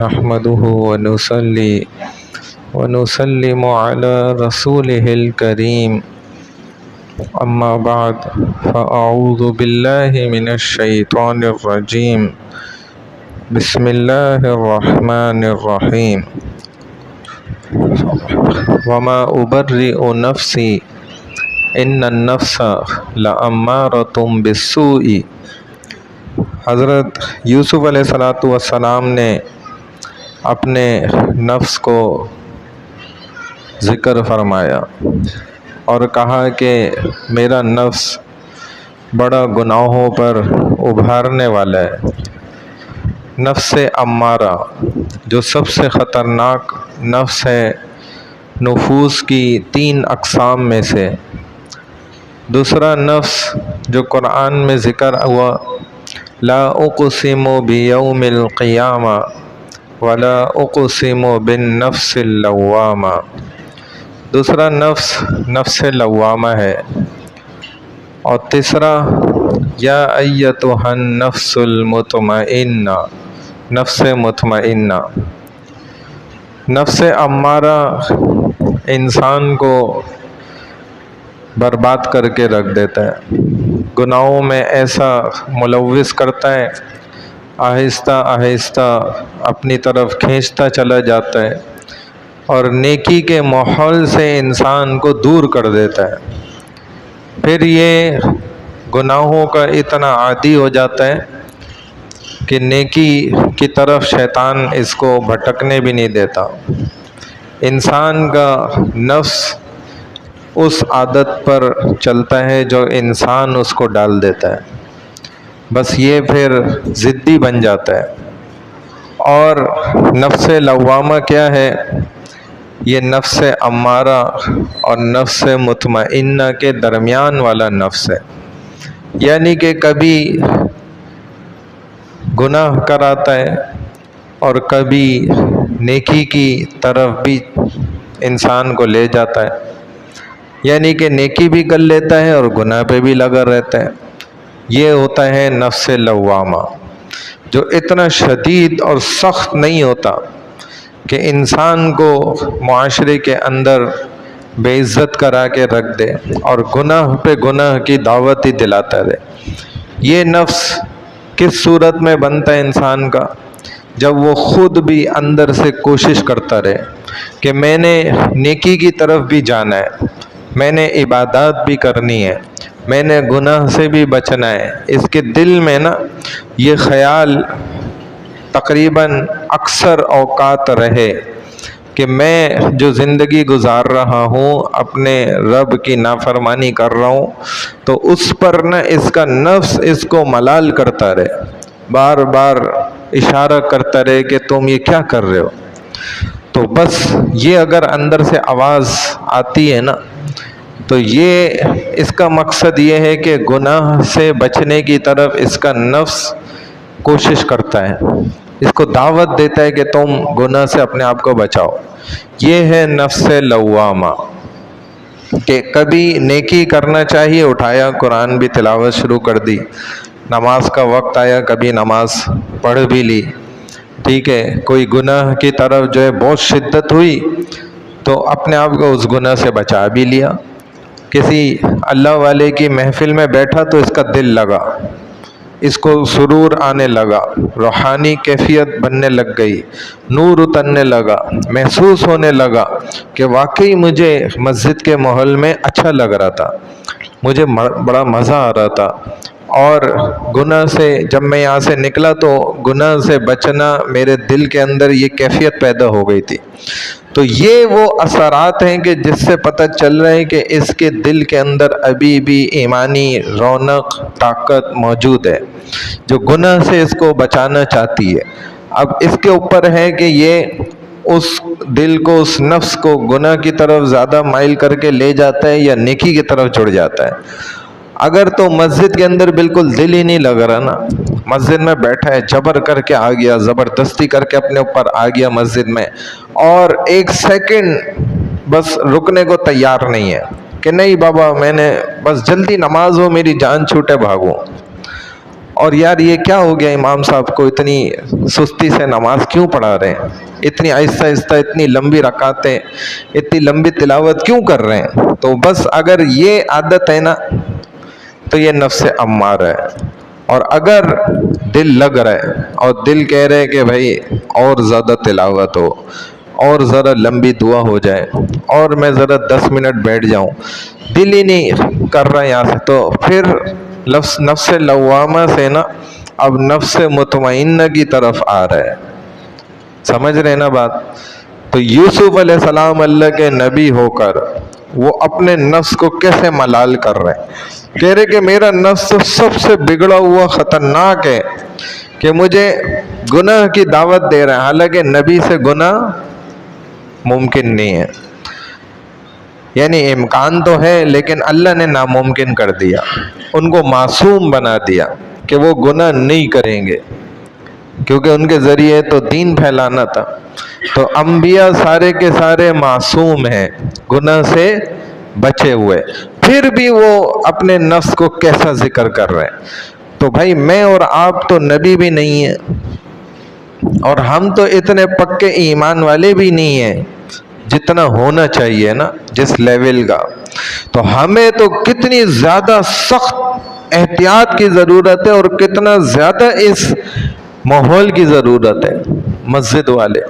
نحمده ونصلي ونسلم على رسوله الكريم أما بعد فأعوذ بالله من الشيطان الرجيم بسم الله الرحمن الرحيم وما أبرئ نفسي إن النفس لأمارة بالسوء۔ حضرت یوسف علیہ السلام نے اپنے نفس کو ذکر فرمایا اور کہا کہ میرا نفس بڑا گناہوں پر ابھارنے والا ہے۔ نفس امارہ جو سب سے خطرناک نفس ہے نفوس کی 3 اقسام میں سے۔ دوسرا نفس جو قرآن میں ذکر ہوا، لا اقسم بیوم القیامہ ولا اقسم بالنفس اللوامہ، دوسرا نفس نفس لوامہ ہے۔ اور تیسرا یا ایتھا النفس المطمئنہ، نفس مطمئنہ۔ نفس امارہ انسان کو برباد کر کے رکھ دیتا ہے، گناہوں میں ایسا ملوث کرتا ہے، آہستہ آہستہ اپنی طرف کھینچتا چلا جاتا ہے اور نیکی کے ماحول سے انسان کو دور کر دیتا ہے۔ پھر یہ گناہوں کا اتنا عادی ہو جاتا ہے کہ نیکی کی طرف شیطان اس کو بھٹکنے بھی نہیں دیتا۔ انسان کا نفس اس عادت پر چلتا ہے جو انسان اس کو ڈال دیتا ہے، بس یہ پھر ضدی بن جاتا ہے۔ اور نفس لوامہ کیا ہے؟ یہ نفس امارہ اور نفس مطمئنہ کے درمیان والا نفس ہے، یعنی کہ کبھی گناہ کراتا ہے اور کبھی نیکی کی طرف بھی انسان کو لے جاتا ہے، یعنی کہ نیکی بھی کر لیتا ہے اور گناہ پہ بھی لگا رہتا ہے۔ یہ ہوتا ہے نفس لوامہ، جو اتنا شدید اور سخت نہیں ہوتا کہ انسان کو معاشرے کے اندر بے عزت کرا کے رکھ دے اور گناہ پہ گناہ کی دعوت ہی دلاتا رہے۔ یہ نفس کس صورت میں بنتا ہے انسان کا؟ جب وہ خود بھی اندر سے کوشش کرتا رہے کہ میں نے نیکی کی طرف بھی جانا ہے، میں نے عبادات بھی کرنی ہے، میں نے گناہ سے بھی بچنا ہے۔ اس کے دل میں نا یہ خیال تقریباً اکثر اوقات رہے کہ میں جو زندگی گزار رہا ہوں اپنے رب کی نافرمانی کر رہا ہوں، تو اس پر نا اس کا نفس اس کو ملال کرتا رہے، بار بار اشارہ کرتا رہے کہ تم یہ کیا کر رہے ہو۔ تو بس یہ اگر اندر سے آواز آتی ہے نا، تو یہ اس کا مقصد یہ ہے کہ گناہ سے بچنے کی طرف اس کا نفس کوشش کرتا ہے، اس کو دعوت دیتا ہے کہ تم گناہ سے اپنے آپ کو بچاؤ۔ یہ ہے نفس لوامہ، کہ کبھی نیکی کرنا چاہیے، اٹھایا قرآن بھی تلاوت شروع کر دی، نماز کا وقت آیا کبھی نماز پڑھ بھی لی، ٹھیک ہے، کوئی گناہ کی طرف جو ہے بہت شدت ہوئی تو اپنے آپ کو اس گناہ سے بچا بھی لیا۔ کسی اللہ والے کی محفل میں بیٹھا تو اس کا دل لگا، اس کو سرور آنے لگا، روحانی کیفیت بننے لگ گئی، نور اترنے لگا، محسوس ہونے لگا کہ واقعی مجھے مسجد کے ماحول میں اچھا لگ رہا تھا، مجھے بڑا مزہ آ رہا تھا۔ اور گناہ سے جب میں یہاں سے نکلا تو گناہ سے بچنا میرے دل کے اندر یہ کیفیت پیدا ہو گئی تھی۔ تو یہ وہ اثرات ہیں کہ جس سے پتہ چل رہا ہے کہ اس کے دل کے اندر ابھی بھی ایمانی رونق طاقت موجود ہے جو گناہ سے اس کو بچانا چاہتی ہے۔ اب اس کے اوپر ہے کہ یہ اس دل کو، اس نفس کو گناہ کی طرف زیادہ مائل کر کے لے جاتا ہے یا نیکی کی طرف جڑ جاتا ہے۔ اگر تو مسجد کے اندر بالکل دل ہی نہیں لگ رہا نا، مسجد میں بیٹھا ہے، جبر کر کے آ گیا، زبردستی کر کے اپنے اوپر آ گیا مسجد میں، اور 1 سیکنڈ بس رکنے کو تیار نہیں ہے کہ نہیں بابا میں نے بس جلدی نماز ہو، میری جان چھوٹے بھاگوں، اور یار یہ کیا ہو گیا امام صاحب کو اتنی سستی سے نماز کیوں پڑھا رہے ہیں، اتنی آہستہ آہستہ اتنی لمبی رکعتیں، اتنی لمبی تلاوت کیوں کر رہے ہیں؟ تو بس اگر یہ عادت ہے نا تو یہ نفس امارہ ہے، اور اگر دل لگ رہا ہے اور دل کہہ رہے کہ بھائی اور زیادہ تلاوت ہو، اور ذرا لمبی دعا ہو جائے، اور میں ذرا 10 منٹ بیٹھ جاؤں، دل ہی نہیں کر رہا یہاں سے، تو پھر نفس لوامہ سے نا اب نفس مطمئنہ کی طرف آ رہا ہے۔ سمجھ رہے نا بات؟ تو یوسف علیہ السلام اللہ کے نبی ہو کر وہ اپنے نفس کو کیسے ملال کر رہے ہیں، کہہ رہے کہ میرا نفس تو سب سے بگڑا ہوا خطرناک ہے کہ مجھے گناہ کی دعوت دے رہا ہے، حالانکہ نبی سے گناہ ممکن نہیں ہے، یعنی امکان تو ہے لیکن اللہ نے ناممکن کر دیا، ان کو معصوم بنا دیا کہ وہ گناہ نہیں کریں گے، کیونکہ ان کے ذریعے تو دین پھیلانا تھا۔ تو انبیاء سارے کے سارے معصوم ہیں، گناہ سے بچے ہوئے، پھر بھی وہ اپنے نفس کو کیسا ذکر کر رہے ہیں۔ تو بھائی میں اور آپ تو نبی بھی نہیں ہیں، اور ہم تو اتنے پکے ایمان والے بھی نہیں ہیں جتنا ہونا چاہیے نا، جس لیول کا۔ تو ہمیں تو کتنی زیادہ سخت احتیاط کی ضرورت ہے، اور کتنا زیادہ اس ماحول کی ضرورت ہے۔ مسجد والے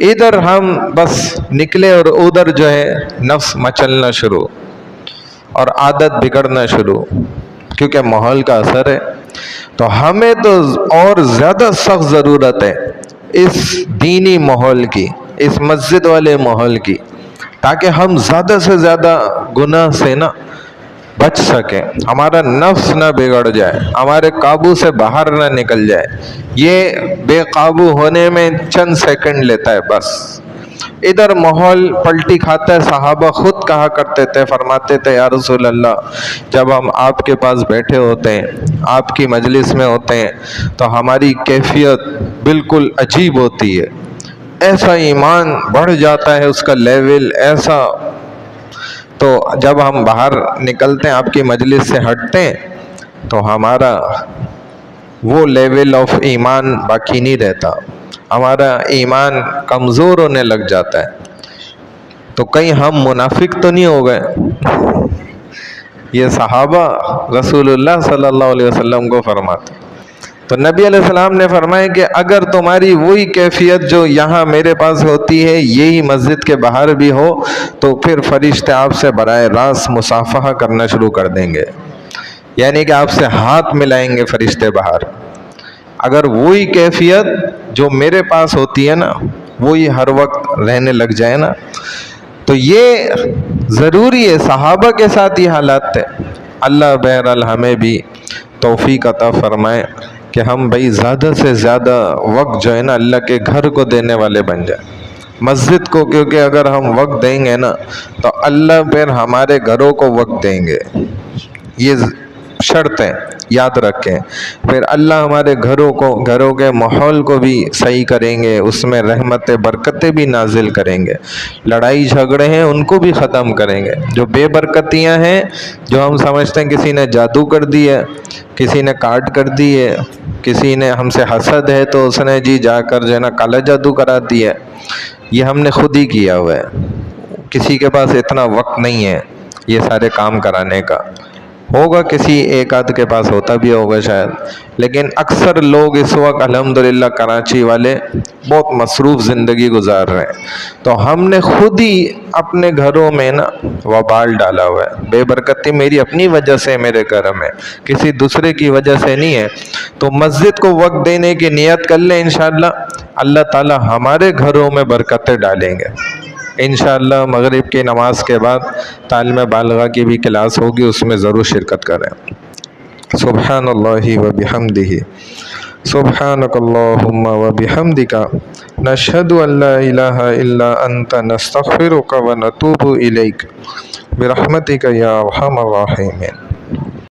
ادھر ہم بس نکلے اور ادھر جو ہے نفس مچلنا شروع اور عادت بگڑنا شروع، کیونکہ ماحول کا اثر ہے۔ تو ہمیں تو اور زیادہ سخت ضرورت ہے اس دینی ماحول کی، اس مسجد والے ماحول کی، تاکہ ہم زیادہ سے زیادہ گناہ سے نا بچ سکیں، ہمارا نفس نہ بگڑ جائے، ہمارے قابو سے باہر نہ نکل جائے۔ یہ بے قابو ہونے میں چند سیکنڈ لیتا ہے بس۔ ادھر ماحول پلٹی کھاتا ہے، صحابہ خود کہا کرتے تھے، فرماتے تھے یا رسول اللہ جب ہم آپ کے پاس بیٹھے ہوتے ہیں، آپ کی مجلس میں ہوتے ہیں، تو ہماری کیفیت بالکل عجیب ہوتی ہے، ایسا ایمان بڑھ جاتا ہے، اس کا لیول ایسا۔ تو جب ہم باہر نکلتے ہیں، آپ کی مجلس سے ہٹتے ہیں، تو ہمارا وہ لیول آف ایمان باقی نہیں رہتا، ہمارا ایمان کمزور ہونے لگ جاتا ہے۔ تو کہیں ہم منافق تو نہیں ہو گئے؟ یہ صحابہ رسول اللہ صلی اللہ علیہ وسلم کو فرماتے۔ تو نبی علیہ السلام نے فرمایا کہ اگر تمہاری وہی کیفیت جو یہاں میرے پاس ہوتی ہے یہی مسجد کے باہر بھی ہو، تو پھر فرشتے آپ سے براہ راست مصافحہ کرنا شروع کر دیں گے، یعنی کہ آپ سے ہاتھ ملائیں گے فرشتے باہر۔ اگر وہی کیفیت جو میرے پاس ہوتی ہے نا وہی ہر وقت رہنے لگ جائے نا، تو یہ ضروری ہے، صحابہ کے ساتھ یہ حالات تھے۔ اللہ بہرحال ہمیں بھی توفیق عطا فرمائے کہ ہم بھائی زیادہ سے زیادہ وقت جو ہے نا اللہ کے گھر کو دینے والے بن جائیں، مسجد کو، کیونکہ اگر ہم وقت دیں گے نا تو اللہ پھر ہمارے گھروں کو وقت دیں گے، یہ شرط ہے، یاد رکھیں۔ پھر اللہ ہمارے گھروں کے ماحول کو بھی صحیح کریں گے، اس میں رحمت برکتیں بھی نازل کریں گے، لڑائی جھگڑے ہیں ان کو بھی ختم کریں گے، جو بے برکتیاں ہیں جو ہم سمجھتے ہیں کسی نے جادو کر دی ہے، کسی نے کاٹ کر دی ہے، کسی نے ہم سے حسد ہے تو اس نے جی جا کر جو ہے نا کالا جادو کرا دیا ہے، یہ ہم نے خود ہی کیا ہوا ہے، کسی کے پاس اتنا وقت نہیں ہے یہ سارے کام کرانے کا، ہوگا کسی ایک آدھ کے پاس ہوتا بھی ہوگا شاید، لیکن اکثر لوگ اس وقت الحمدللہ کراچی والے بہت مصروف زندگی گزار رہے ہیں۔ تو ہم نے خود ہی اپنے گھروں میں نا وبال ڈالا ہوا ہے، بے برکتی میری اپنی وجہ سے میرے گھر میں، کسی دوسرے کی وجہ سے نہیں ہے۔ تو مسجد کو وقت دینے کی نیت کر لیں، انشاءاللہ اللہ تعالی ہمارے گھروں میں برکتیں ڈالیں گے۔ انشاءاللہ مغرب کی نماز کے بعد تعلیم بالغہ کی بھی کلاس ہوگی، اس میں ضرور شرکت کریں۔ سبحان اللہ و بحمدہ، سبحانک اللہم و بحمدک، نشہد ان لا الہ الا انت، نستغفرک و نتوب الیک، برحمتک یا ارحم الراحمین۔